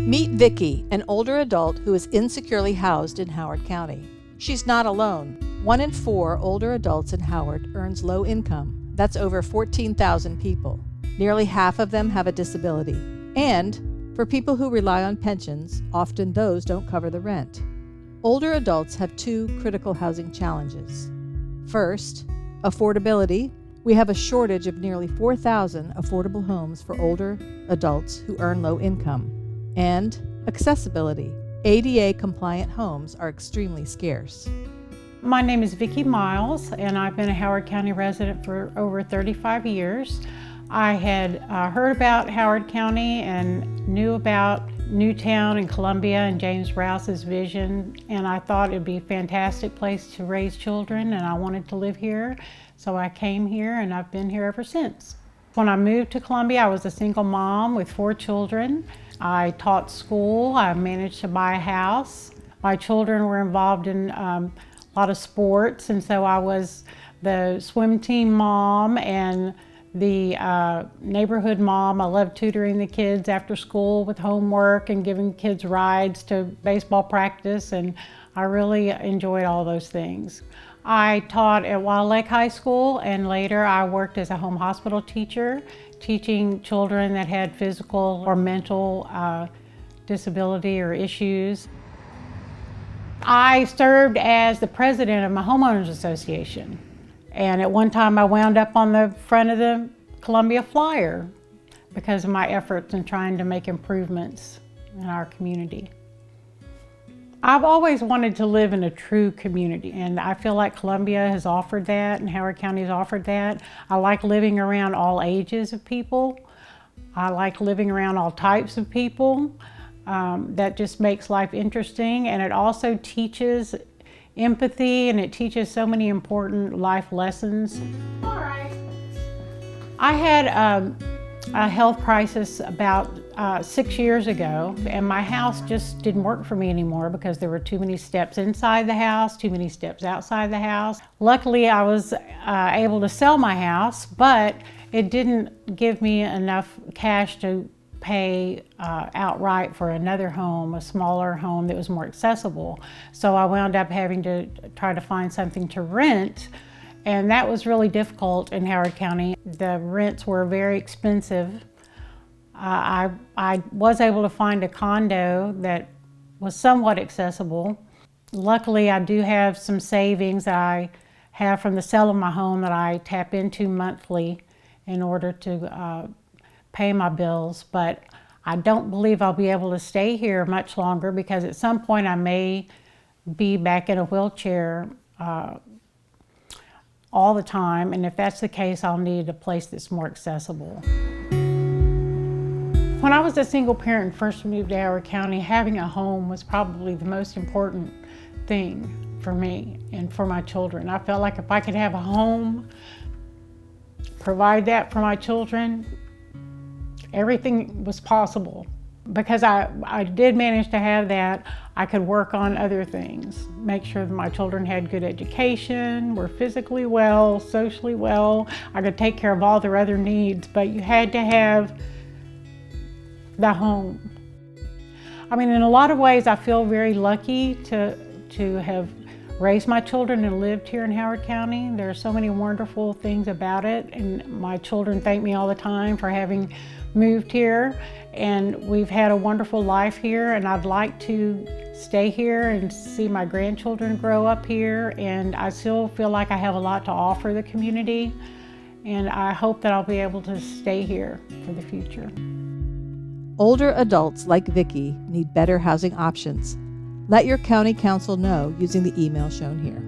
Meet Vickie, an older adult who is insecurely housed in Howard County. She's not alone. 1 in 4 older adults in Howard earns low income. That's over 14,000 people. Nearly half of them have a disability. And for people who rely on pensions, often those don't cover the rent. Older adults have 2 critical housing challenges. First, affordability. We have a shortage of nearly 4,000 affordable homes for older adults who earn low income. And accessibility. ADA-compliant homes are extremely scarce. My name is Vickie Miles, and I've been a Howard County resident for over 35 years. I had heard about Howard County and knew about Newtown and Columbia and James Rouse's vision, and I thought it'd be a fantastic place to raise children, and I wanted to live here. So I came here, and I've been here ever since. When I moved to Columbia, I was a single mom with 4 children. I taught school, I managed to buy a house. My children were involved in a lot of sports, and so I was the swim team mom and the neighborhood mom. I loved tutoring the kids after school with homework and giving kids rides to baseball practice, and I really enjoyed all those things. I taught at Wild Lake High School, and later I worked as a home hospital teacher, teaching children that had physical or mental disability or issues. I served as the president of my homeowners association. And at one time I wound up on the front of the Columbia Flyer because of my efforts in trying to make improvements in our community. I've always wanted to live in a true community, and I feel like Columbia has offered that and Howard County has offered that. I like living around all ages of people. I like living around all types of people. That just makes life interesting, and it also teaches empathy, and it teaches so many important life lessons. All right. I had a health crisis about 6 years ago, and my house just didn't work for me anymore because there were too many steps inside the house, too many steps outside the house. Luckily, I was able to sell my house, but it didn't give me enough cash to pay outright for another home, a smaller home that was more accessible. So I wound up having to try to find something to rent, and that was really difficult in Howard County. The rents were very expensive. I was able to find a condo that was somewhat accessible. Luckily, I do have some savings that I have from the sale of my home that I tap into monthly in order to pay my bills, but I don't believe I'll be able to stay here much longer because at some point I may be back in a wheelchair all the time, and if that's the case, I'll need a place that's more accessible. When I was a single parent and first moved to Howard County, having a home was probably the most important thing for me and for my children. I felt like if I could have a home, provide that for my children, everything was possible. Because I did manage to have that, I could work on other things, make sure that my children had good education, were physically well, socially well. I could take care of all their other needs, but you had to have the home. I mean, in a lot of ways, I feel very lucky to have raised my children and lived here in Howard County. There are so many wonderful things about it, and my children thank me all the time for having moved here, and we've had a wonderful life here, and I'd like to stay here and see my grandchildren grow up here, and I still feel like I have a lot to offer the community, and I hope that I'll be able to stay here for the future. Older adults like Vickie need better housing options. Let your county council know using the email shown here.